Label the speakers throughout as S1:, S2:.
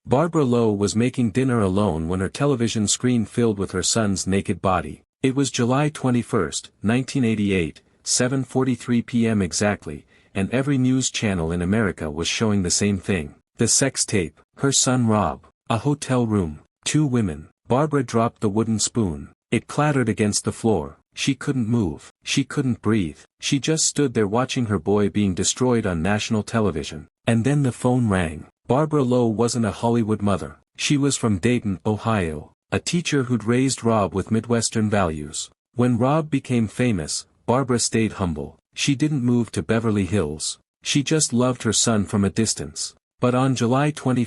S1: Barbara Lowe was making dinner alone when her television screen filled with her son's naked body. It was July 21, 1988, 7:43 p.m. exactly, and every news channel in America was showing the same thing. The sex tape, her son Rob, a hotel room, 2 women. Barbara dropped the wooden spoon. It clattered against the floor. She couldn't move. She couldn't breathe. She just stood there watching her boy being destroyed on national television. And then the phone rang. Barbara Lowe wasn't a Hollywood mother. She was from Dayton, Ohio, a teacher who'd raised Rob with Midwestern values. When Rob became famous, Barbara stayed humble. She didn't move to Beverly Hills. She just loved her son from a distance. But on July 21,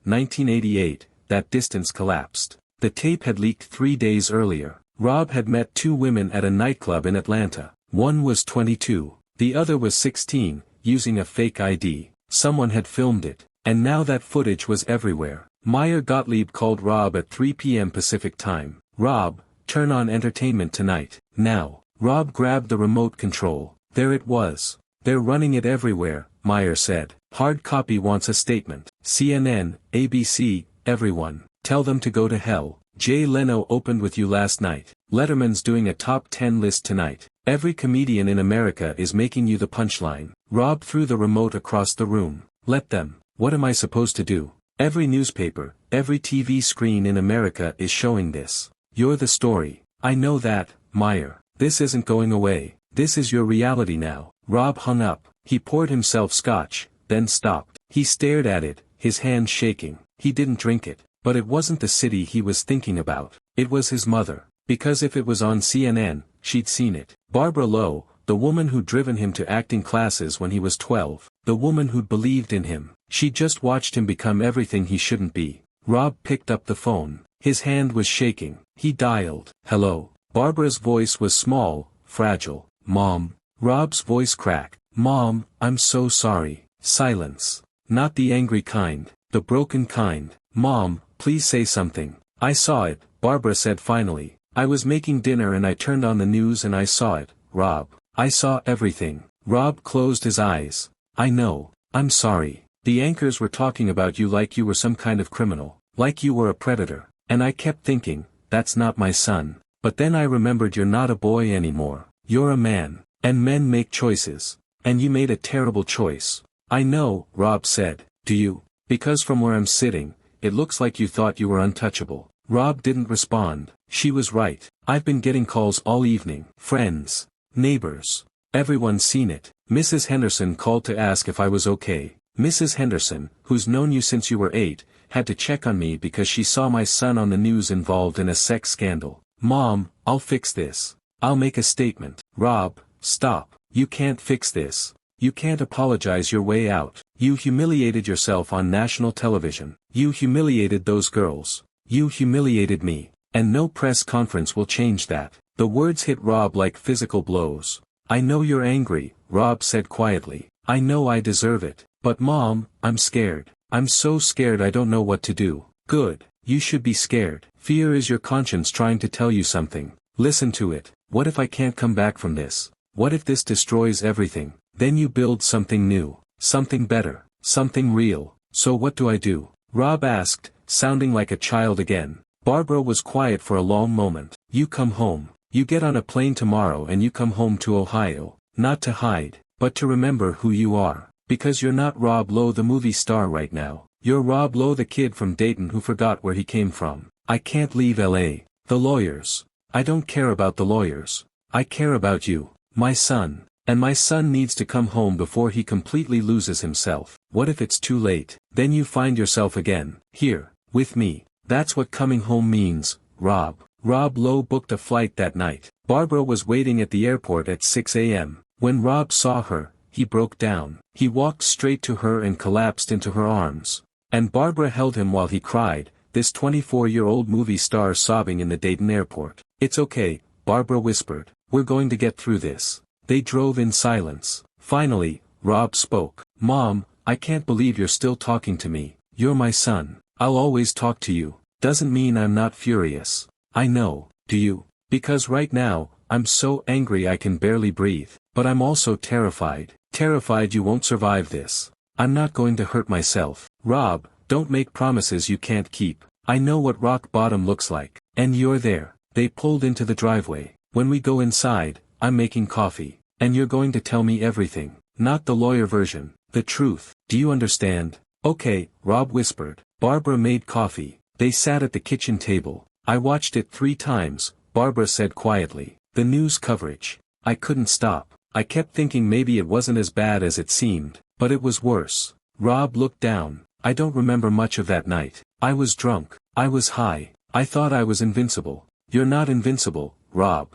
S1: 1988, that distance collapsed. The tape had leaked 3 days earlier. Rob had met 2 women at a nightclub in Atlanta. One was 22, the other was 16, using a fake ID. Someone had filmed it. And now that footage was everywhere. Meyer Gottlieb called Rob at 3 p.m. Pacific time. "Rob, turn on entertainment tonight, now." Rob grabbed the remote control. There it was. "They're running it everywhere," Meyer said. "Hard copy wants a statement. CNN, ABC, everyone. Tell them to go to hell. Jay Leno opened with you last night. Letterman's doing a top 10 list tonight. Every comedian in America is making you the punchline." Rob threw the remote across the room. "Let them. What am I supposed to do? Every newspaper, every TV screen in America is showing this. You're the story. I know that, Meyer. This isn't going away. This is your reality now." Rob hung up. He poured himself scotch, then stopped. He stared at it, his hands shaking. He didn't drink it. But it wasn't the city he was thinking about. It was his mother. Because if it was on CNN, she'd seen it. Barbara Lowe, the woman who'd driven him to acting classes when he was 12. The woman who'd believed in him. She'd just watched him become everything he shouldn't be. Rob picked up the phone. His hand was shaking. He dialed. "Hello." Barbara's voice was small, fragile. "Mom." Rob's voice cracked. "Mom, I'm so sorry." Silence. Not the angry kind, the broken kind. "Mom, please say something." "I saw it," Barbara said finally. "I was making dinner and I turned on the news and I saw it, Rob. I saw everything." Rob closed his eyes. "I know. I'm sorry. The anchors were talking about you like you were some kind of criminal, like you were a predator. And I kept thinking, that's not my son. But then I remembered you're not a boy anymore. You're a man. And men make choices. And you made a terrible choice." "I know," Rob said. "Do you? Because from where I'm sitting, it looks like you thought you were untouchable." Rob didn't respond. She was right. "I've been getting calls all evening. Friends. Neighbors. Everyone's seen it. Mrs. Henderson called to ask if I was okay. Mrs. Henderson, who's known you since you were 8, had to check on me because she saw my son on the news involved in a sex scandal. Mom, I'll fix this. I'll make a statement." "Rob, stop. You can't fix this. You can't apologize your way out. You humiliated yourself on national television. You humiliated those girls. You humiliated me. And no press conference will change that." The words hit Rob like physical blows. "I know you're angry," Rob said quietly. "I know I deserve it. But Mom, I'm scared. I'm so scared I don't know what to do." "Good. You should be scared. Fear is your conscience trying to tell you something. Listen to it. What if I can't come back from this? What if this destroys everything? Then you build something new. Something better. Something real. So what do I do?" Rob asked, sounding like a child again. Barbara was quiet for a long moment. "You come home. You get on a plane tomorrow and you come home to Ohio. Not to hide, but to remember who you are. Because you're not Rob Lowe the movie star right now. You're Rob Lowe the kid from Dayton who forgot where he came from. I can't leave LA. The lawyers. I don't care about the lawyers. I care about you, my son. And my son needs to come home before he completely loses himself. What if it's too late? Then you find yourself again, here, with me. That's what coming home means, Rob." Rob Lowe booked a flight that night. Barbara was waiting at the airport at 6 a.m. When Rob saw her, he broke down. He walked straight to her and collapsed into her arms. And Barbara held him while he cried, this 24-year-old movie star sobbing in the Dayton airport. "It's okay," Barbara whispered. "We're going to get through this." They drove in silence. Finally, Rob spoke. "Mom, I can't believe you're still talking to me. You're my son. I'll always talk to you. Doesn't mean I'm not furious. I know, do you? Because right now, I'm so angry I can barely breathe. But I'm also terrified. Terrified you won't survive this. I'm not going to hurt myself." "Rob, Don't make promises you can't keep. I know what rock bottom looks like. And you're there. They pulled into the driveway. When we go inside, I'm making coffee. And you're going to tell me everything. Not the lawyer version. The truth. Do you understand? Okay, Rob whispered. Barbara made coffee. They sat at the kitchen table. I watched it 3 times, Barbara said quietly. The news coverage. I couldn't stop. I kept thinking maybe it wasn't as bad as it seemed, but it was worse. Rob looked down. I don't remember much of that night. I was drunk. I was high. I thought I was invincible. You're not invincible, Rob.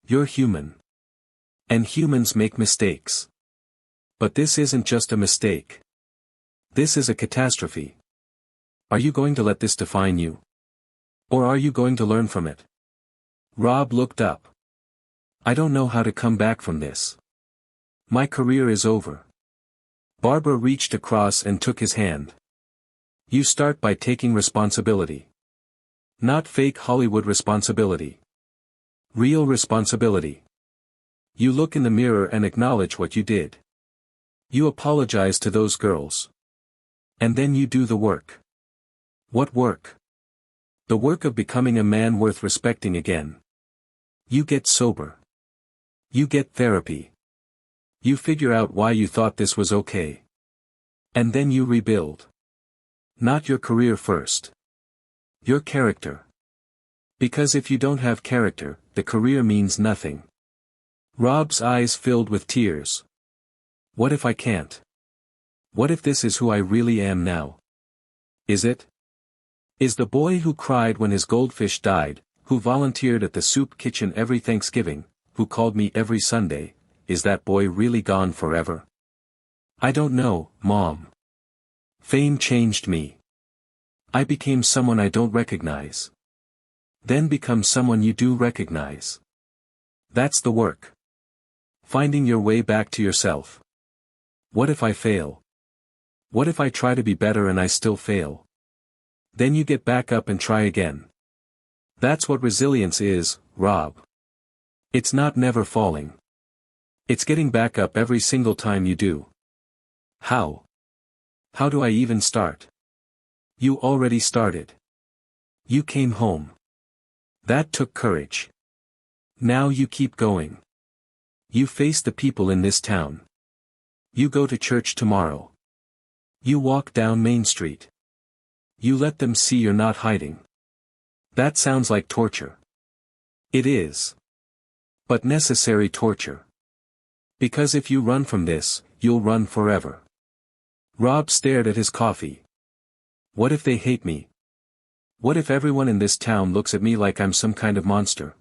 S1: You're human. And humans make mistakes. But this isn't just a mistake. This is a catastrophe. Are you going to let this define you? Or are you going to learn from it? Rob looked up. I don't know how to come back from this. My career is over. Barbara reached across and took his hand. You start by taking responsibility. Not fake Hollywood responsibility. Real responsibility. You look in the mirror and acknowledge what you did. You apologize to those girls. And then you do the work. What work? The work of becoming a man worth respecting again. You get sober. You get therapy. You figure out why you thought this was okay. And then you rebuild. Not your career first. Your character. Because if you don't have character, the career means nothing. Rob's eyes filled with tears. What if I can't? What if this is who I really am now? Is it? Is the boy who cried when his goldfish died, who volunteered at the soup kitchen every Thanksgiving, who called me every Sunday, is that boy really gone forever? I don't know, Mom. Fame changed me. I became someone I don't recognize. Then become someone you do recognize. That's the work. Finding your way back to yourself. What if I fail? What if I try to be better and I still fail? Then you get back up and try again. That's what resilience is, Rob. It's not never falling. It's getting back up every single time you do. How? How do I even start? You already started. You came home. That took courage. Now you keep going. You face the people in this town. You go to church tomorrow. You walk down Main Street. You let them see you're not hiding. That sounds like torture. It is. But necessary torture. Because if you run from this, you'll run forever. Rob stared at his coffee. What if they hate me? What if everyone in this town looks at me like I'm some kind of monster?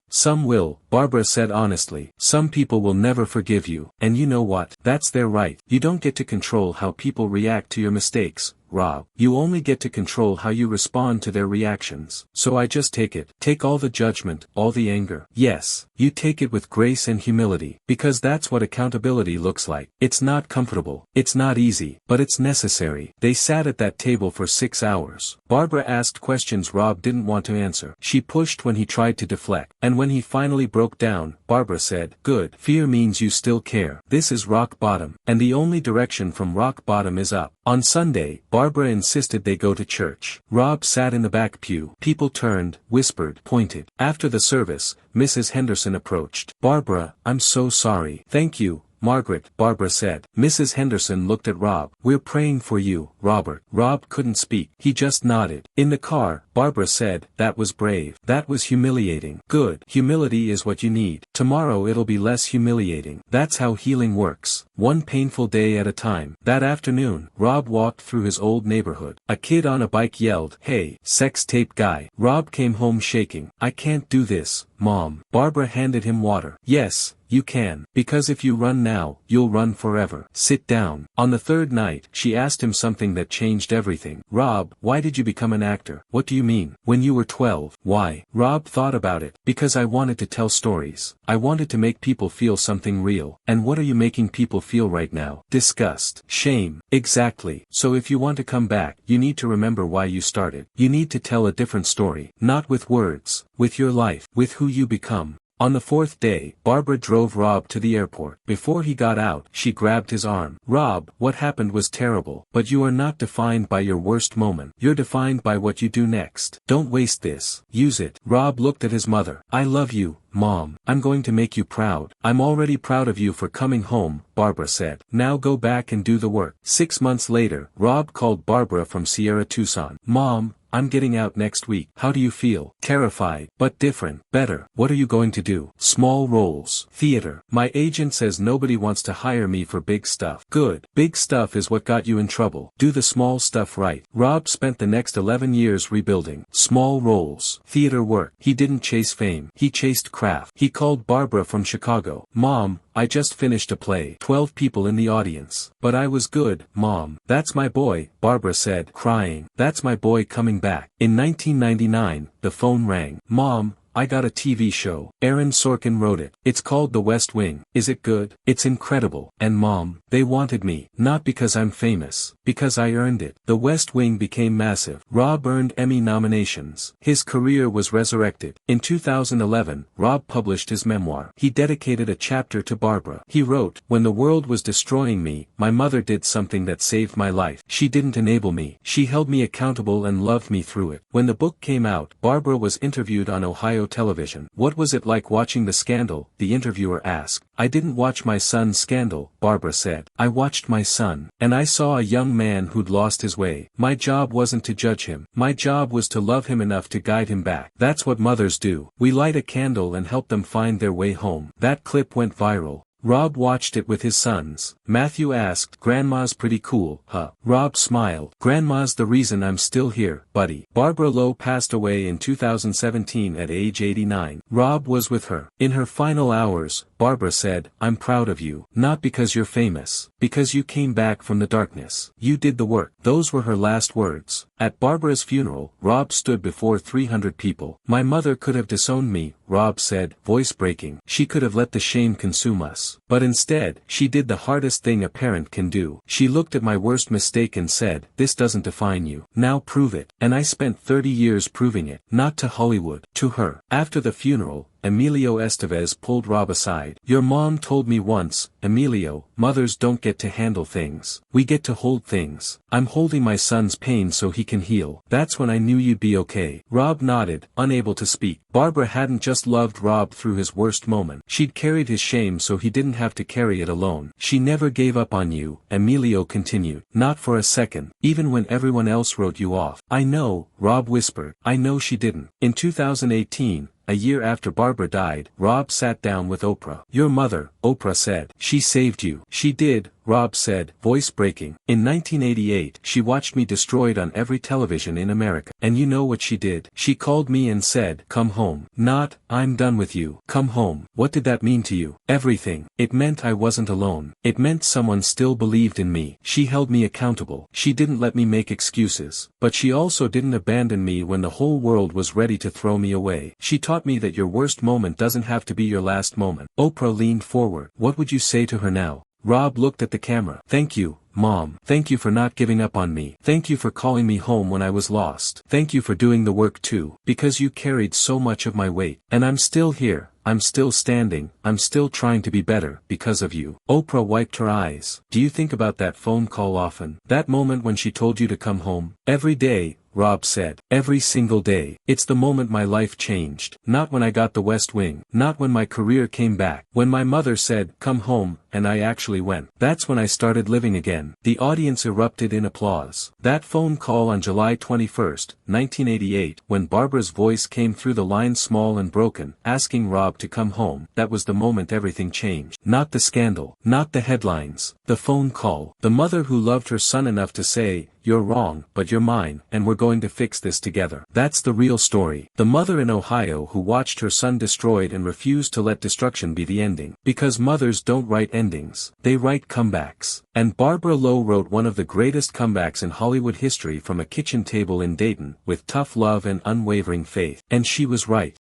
S1: Some will, Barbara said honestly. Some people will never forgive you, and you know what? That's their right. You don't get to control how people react to your mistakes, Rob. You only get to control how you respond to their reactions. So I just take it. Take all the judgment, all the anger. Yes, you take it with grace and humility, because that's what accountability looks like. It's not comfortable. It's not easy, but it's necessary. They sat at that table for 6 hours. Barbara asked questions Rob didn't want to answer. She pushed when he tried to deflect. And when he finally broke down, Barbara said, "Good. Fear means you still care. This is rock bottom. And the only direction from rock bottom is up." On Sunday, Barbara insisted they go to church. Rob sat in the back pew. People turned, whispered, pointed. After the service, Mrs. Henderson approached. "Barbara, I'm so sorry." "Thank you, Margaret," Barbara said. Mrs. Henderson looked at Rob. "We're praying for you, Robert." Rob couldn't speak. He just nodded. In the car, Barbara said, "That was brave. That was humiliating." "Good. Humility is what you need. Tomorrow it'll be less humiliating." That's how healing works. One painful day at a time. That afternoon, Rob walked through his old neighborhood. A kid on a bike yelled, "Hey, sex tape guy." Rob came home shaking. "I can't do this, Mom." Barbara handed him water. "Yes, you can. Because if you run now, you'll run forever. Sit down." On the third night, she asked him something that changed everything. "Rob, why did you become an actor?" "What do you mean?" "When you were 12. Why?" Rob thought about it. "Because I wanted to tell stories. I wanted to make people feel something real." "And what are you making people feel right now?" "Disgust. Shame." "Exactly. So if you want to come back, you need to remember why you started. You need to tell a different story. Not with words. With your life. With who you become. On the fourth day, Barbara drove Rob to the airport. Before he got out, she grabbed his arm. Rob, what happened was terrible, but you are not defined by your worst moment. You're defined by what you do next. Don't waste this. Use it. Rob looked at his mother. I love you, Mom. I'm going to make you proud. I'm already proud of you for coming home, Barbara said. Now go back and do the work. 6 months later, Rob called Barbara from Sierra Tucson. Mom, I'm getting out next week. How do you feel? Terrified, but different, better. What are you going to do? Small roles. Theater. My agent says nobody wants to hire me for big stuff. Good. Big stuff is what got you in trouble. Do the small stuff right. Rob spent the next 11 years rebuilding. Small roles. Theater work. He didn't chase fame. He chased craft. He called Barbara from Chicago. Mom, I just finished a play. 12 people in the audience. But I was good, Mom. That's my boy, Barbara said, crying. That's my boy coming back. In 1999, the phone rang. Mom, I got a TV show. Aaron Sorkin wrote it. It's called The West Wing. Is it good? It's incredible. And Mom, they wanted me. Not because I'm famous. Because I earned it. The West Wing became massive. Rob earned Emmy nominations. His career was resurrected. In 2011, Rob published his memoir. He dedicated a chapter to Barbara. He wrote, when the world was destroying me, my mother did something that saved my life. She didn't enable me. She held me accountable and loved me through it. When the book came out, Barbara was interviewed on Ohio television. What was it like watching the scandal? The interviewer asked. I didn't watch my son's scandal, Barbara said. I watched my son. And I saw a young man who'd lost his way. My job wasn't to judge him. My job was to love him enough to guide him back. That's what mothers do. We light a candle and help them find their way home. That clip went viral. Rob watched it with his sons. Matthew asked, Grandma's pretty cool, huh? Rob smiled. Grandma's the reason I'm still here, buddy. Barbara Lowe passed away in 2017 at age 89. Rob was with her. In her final hours, Barbara said, I'm proud of you. Not because you're famous. Because you came back from the darkness. You did the work. Those were her last words. At Barbara's funeral, Rob stood before 300 people. My mother could have disowned me, Rob said, voice breaking. She could have let the shame consume us. But instead, she did the hardest thing a parent can do. She looked at my worst mistake and said, this doesn't define you. Now prove it. And I spent 30 years proving it. Not to Hollywood. To her. After the funeral, Emilio Estevez pulled Rob aside. Your mom told me once, Emilio, mothers don't get to handle things. We get to hold things. I'm holding my son's pain so he can heal. That's when I knew you'd be okay. Rob nodded, unable to speak. Barbara hadn't just loved Rob through his worst moment. She'd carried his shame so he didn't have to carry it alone. She never gave up on you, Emilio continued. Not for a second, even when everyone else wrote you off. I know, Rob whispered. I know she didn't. In 2018, a year after Barbara died, Rob sat down with Oprah. Your mother, Oprah said. She saved you. She did, Rob said, voice breaking. In 1988, she watched me destroyed on every television in America. And you know what she did? She called me and said, come home. Not, I'm done with you. Come home. What did that mean to you? Everything. It meant I wasn't alone. It meant someone still believed in me. She held me accountable. She didn't let me make excuses. But she also didn't abandon me when the whole world was ready to throw me away. She taught me that your worst moment doesn't have to be your last moment. Oprah leaned forward. What would you say to her now? Rob looked at the camera. Thank you, Mom. Thank you for not giving up on me. Thank you for calling me home when I was lost. Thank you for doing the work too. Because you carried so much of my weight. And I'm still here. I'm still standing. I'm still trying to be better because of you. Oprah wiped her eyes. Do you think about that phone call often? That moment when she told you to come home? Every day, Rob said. Every single day. It's the moment my life changed. Not when I got the West Wing. Not when my career came back. When my mother said, come home, and I actually went. That's when I started living again. The audience erupted in applause. That phone call on July 21st, 1988, when Barbara's voice came through the line small and broken, asking Rob to come home, that was the moment everything changed. Not the scandal. Not the headlines. The phone call. The mother who loved her son enough to say, you're wrong, but you're mine, and we're going to fix this together. That's the real story. The mother in Ohio who watched her son destroyed and refused to let destruction be the ending. Because mothers don't write endings. They write comebacks. And Barbara Lowe wrote one of the greatest comebacks in Hollywood history from a kitchen table in Dayton, with tough love and unwavering faith. And she was right.